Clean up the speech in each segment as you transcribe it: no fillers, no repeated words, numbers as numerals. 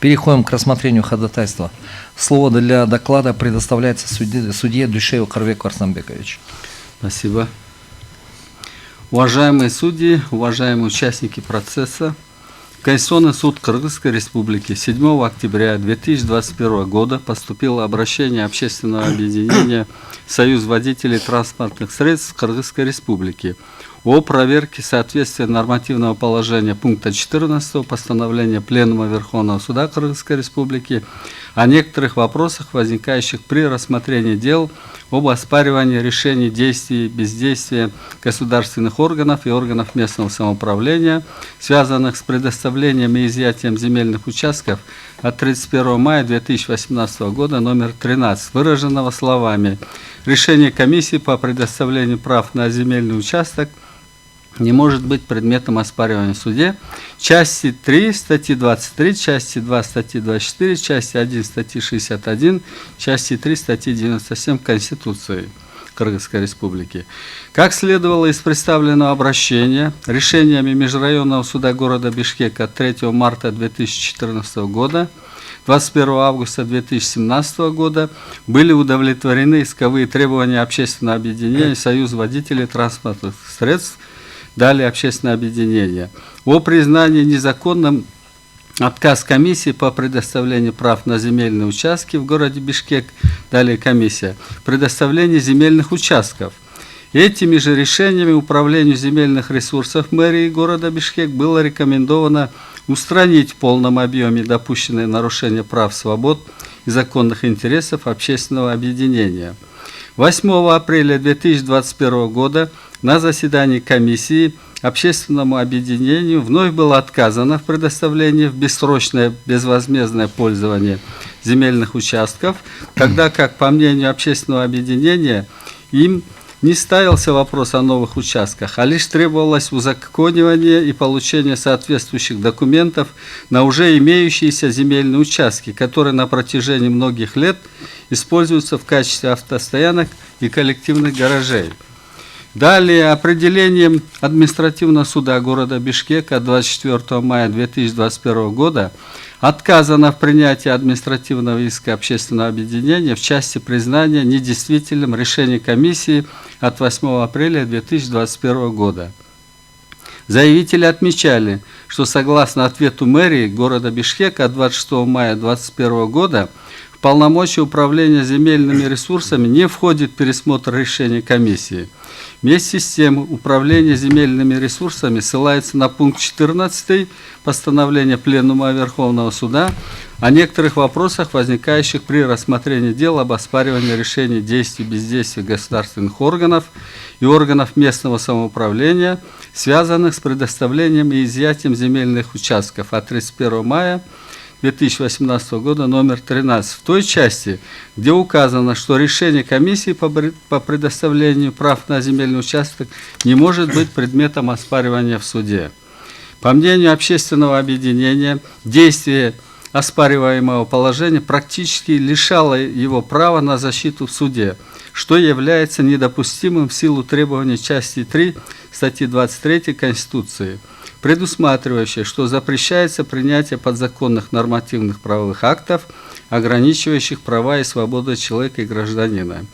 Переходим к рассмотрению ходатайства. Слово для доклада предоставляется судье Дюшееву Карвеку Арсламбековичу. Спасибо. Уважаемые судьи, уважаемые участники процесса, Конституционный суд Кыргызской Республики 7 октября 2021 года поступило обращение общественного объединения «Союз водителей транспортных средств Кыргызской Республики» о проверке соответствия нормативного положения пункта 14 постановления Пленума Верховного Суда Кыргызской Республики о некоторых вопросах, возникающих при рассмотрении дел об оспаривании решений действий и бездействия государственных органов и органов местного самоуправления, связанных с предоставлением и изъятием земельных участков от 31 мая 2018 года номер 13, выраженного словами: решение комиссии по предоставлению прав на земельный участок не может быть предметом оспаривания в суде. Части 3 статьи 23, части 2 статьи 24, части 1 статьи 61, части 3 статьи 97 Конституции Кыргызской Республики. Как следовало из представленного обращения, решениями Межрайонного суда города Бишкека от 3 марта 2014 года, 21 августа 2017 года были удовлетворены исковые требования общественного объединения «Союз водителей транспортных средств», далее общественное объединение, о признании незаконным отказ комиссии по предоставлению прав на земельные участки в городе Бишкек, далее комиссия, предоставление земельных участков. Этими же решениями управлению земельных ресурсов мэрии города Бишкек было рекомендовано устранить в полном объеме допущенные нарушения прав, свобод и законных интересов общественного объединения. 8 апреля 2021 года на заседании комиссии общественному объединению вновь было отказано в предоставлении в бессрочное безвозмездное пользование земельных участков, тогда как, по мнению общественного объединения, им не ставился вопрос о новых участках, а лишь требовалось узаконивание и получение соответствующих документов на уже имеющиеся земельные участки, которые на протяжении многих лет используются в качестве автостоянок и коллективных гаражей. Далее, определением административного суда города Бишкека 24 мая 2021 года отказано в принятии административного иска общественного объединения в части признания недействительным решения комиссии от 8 апреля 2021 года. Заявители отмечали, что согласно ответу мэрии города Бишкека от 26 мая 2021 года в полномочия управления земельными ресурсами не входит пересмотр решения комиссии. Вместе с тем, управление земельными ресурсами ссылается на пункт 14 постановления Пленума Верховного Суда о некоторых вопросах, возникающих при рассмотрении дел об оспаривании решений действий и бездействия государственных органов и органов местного самоуправления, связанных с предоставлением и изъятием земельных участков от 31 мая 2018 года номер 13, в той части, где указано, что решение комиссии по предоставлению прав на земельный участок не может быть предметом оспаривания в суде. По мнению общественного объединения, действие оспариваемого положения практически лишало его права на защиту в суде, что является недопустимым в силу требований части 3 статьи 23 Конституции, предусматривающей, что запрещается принятие подзаконных нормативных правовых актов, ограничивающих права и свободы человека и гражданина.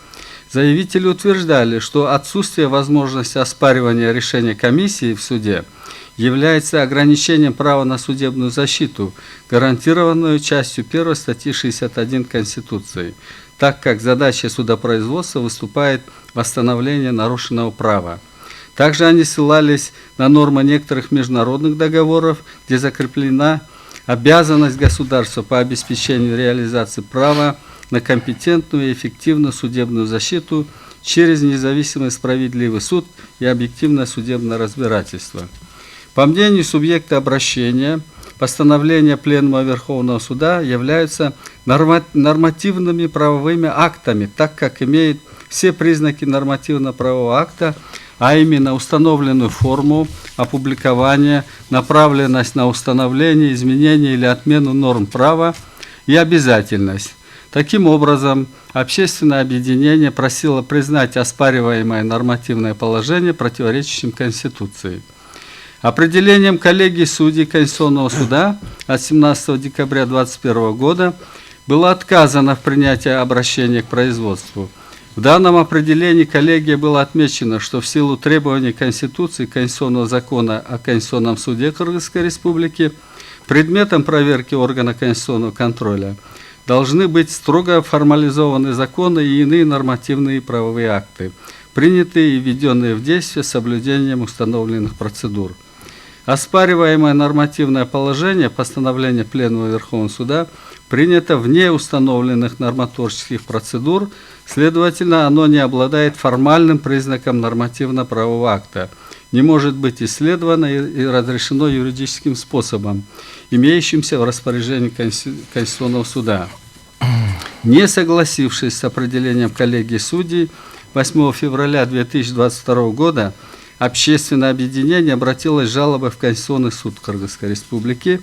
Заявители утверждали, что отсутствие возможности оспаривания решения комиссии в суде является ограничением права на судебную защиту, гарантированную частью 1 статьи 61 Конституции, так как задачей судопроизводства выступает восстановление нарушенного права. Также они ссылались на нормы некоторых международных договоров, где закреплена обязанность государства по обеспечению реализации права на компетентную и эффективную судебную защиту через независимый справедливый суд и объективное судебное разбирательство. По мнению субъекта обращения, постановления Пленума Верховного Суда являются нормативными правовыми актами, так как имеют все признаки нормативно-правового акта, а именно установленную форму опубликования, направленность на установление, изменение или отмену норм права и обязательность. Таким образом, общественное объединение просило признать оспариваемое нормативное положение противоречащим Конституции. Определением коллегии судей Конституционного суда от 17 декабря 2021 года было отказано в принятии обращения к производству. В данном определении коллегия было отмечено, что в силу требований Конституции и Конституционного закона о Конституционном суде Кыргызской Республики предметом проверки органа конституционного контроля должны быть строго формализованы законы и иные нормативные и правовые акты, принятые и введенные в действие с соблюдением установленных процедур. Оспариваемое нормативное положение постановления Пленума Верховного Суда принято вне установленных нормотворческих процедур, следовательно, оно не обладает формальным признаком нормативно-правового акта, не может быть исследовано и разрешено юридическим способом, имеющимся в распоряжении Конституционного суда. Не согласившись с определением коллегии судей, 8 февраля 2022 года общественное объединение обратилось с жалобой в Конституционный суд Кыргызской Республики.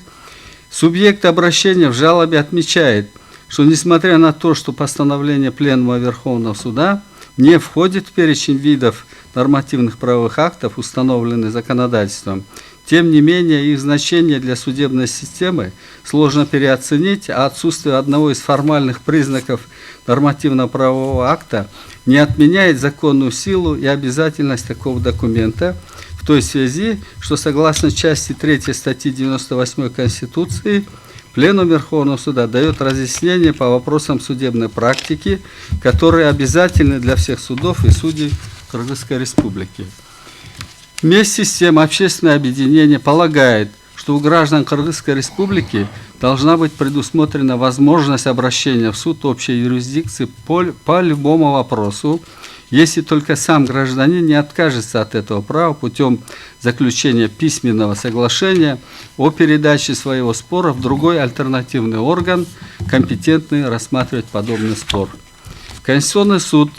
Субъект обращения в жалобе отмечает, что несмотря на то, что постановление Пленума Верховного Суда не входит в перечень видов нормативных правовых актов, установленных законодательством, тем не менее их значение для судебной системы сложно переоценить, а отсутствие одного из формальных признаков нормативно-правового акта не отменяет законную силу и обязательность такого документа, в той связи, что согласно части 3 статьи 98 Конституции, Пленум Верховного Суда дает разъяснение по вопросам судебной практики, которые обязательны для всех судов и судей Кыргызской Республики. Вместе с тем, общественное объединение полагает, что у граждан Кыргызской Республики должна быть предусмотрена возможность обращения в суд общей юрисдикции по любому вопросу, если только сам гражданин не откажется от этого права путем заключения письменного соглашения о передаче своего спора в другой альтернативный орган, компетентный рассматривать подобный спор. Конституционный суд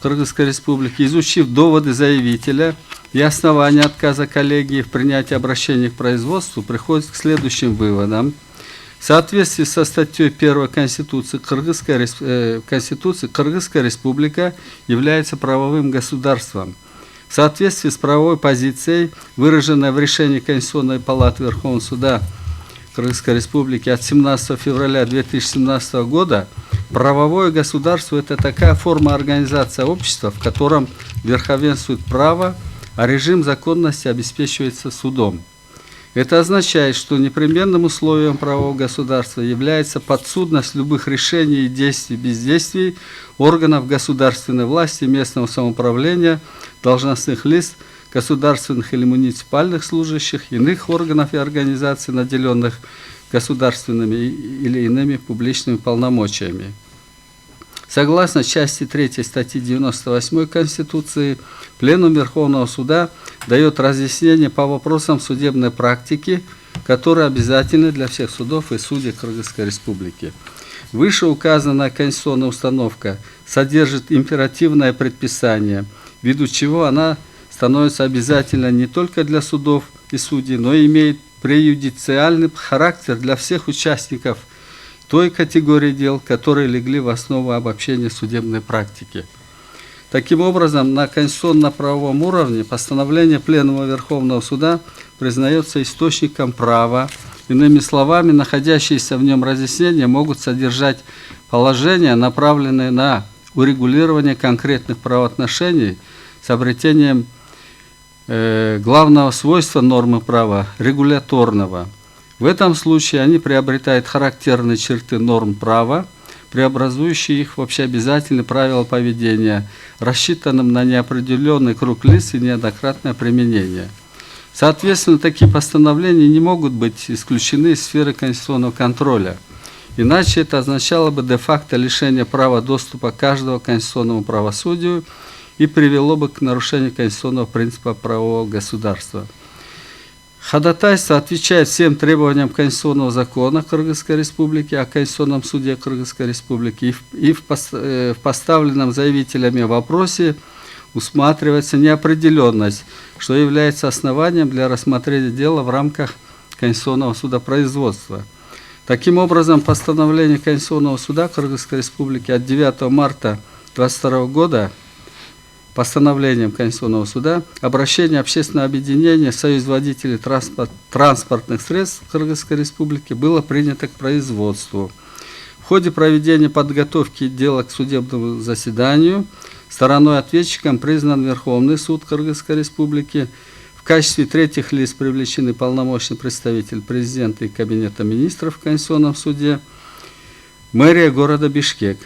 Кыргызской Республики, изучив доводы заявителя и основания отказа коллегии в принятии обращения к производству, приходит к следующим выводам. В соответствии со статьей 1 Конституции Кыргызская Республика является правовым государством. В соответствии с правовой позицией, выраженной в решении Конституционной палаты Верховного Суда Кыргызской Республики от 17 февраля 2017 года, правовое государство – это такая форма организации общества, в котором верховенствует право, а режим законности обеспечивается судом. Это означает, что непременным условием правового государства является подсудность любых решений и действий, бездействий органов государственной власти, местного самоуправления, должностных лиц, государственных или муниципальных служащих, иных органов и организаций, наделенных государственными или иными публичными полномочиями. Согласно части 3 статьи 98 Конституции, Пленум Верховного Суда дает разъяснение по вопросам судебной практики, которые обязательны для всех судов и судей Кыргызской Республики. Вышеуказанная конституционная установка содержит императивное предписание, ввиду чего она становится обязательной не только для судов и судей, но и имеет преюдициальный характер для всех участников той категории дел, которые легли в основу обобщения судебной практики. Таким образом, на конституционно-правовом уровне постановление Пленума Верховного Суда признается источником права. Иными словами, находящиеся в нем разъяснения могут содержать положения, направленные на урегулирование конкретных правоотношений с обретением главного свойства нормы права – регуляторного. В этом случае они приобретают характерные черты норм права, преобразующие их в общеобязательные правила поведения, рассчитанным на неопределенный круг лиц и неоднократное применение. Соответственно, такие постановления не могут быть исключены из сферы конституционного контроля, иначе это означало бы де-факто лишение права доступа каждого к конституционному правосудию и привело бы к нарушению конституционного принципа правового государства. Ходатайство отвечает всем требованиям Конституционного закона Кыргызской Республики о Конституционном суде Кыргызской Республики и в поставленном заявителями вопросе усматривается неопределенность, что является основанием для рассмотрения дела в рамках Конституционного судопроизводства. Таким образом, постановление Конституционного суда Кыргызской Республики от 9 марта 2022 года постановлением Конституционного суда обращение общественного объединения Союз водителей транспортных средств Кыргызской Республики было принято к производству. В ходе проведения подготовки дела к судебному заседанию стороной ответчиком признан Верховный суд Кыргызской Республики. В качестве третьих лиц привлечены полномочный представитель президента и Кабинета министров в Конституционном суде, мэрия города Бишкек.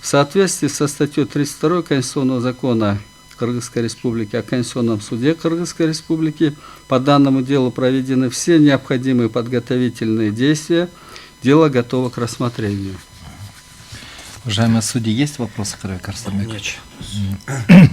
В соответствии со статьей 32 Конституционного закона Кыргызской Республики о Конституционном суде Кыргызской Республики по данному делу проведены все необходимые подготовительные действия. Дело готово к рассмотрению. Уважаемые судьи, есть вопросы, Карвик Арсланбекович? Нет.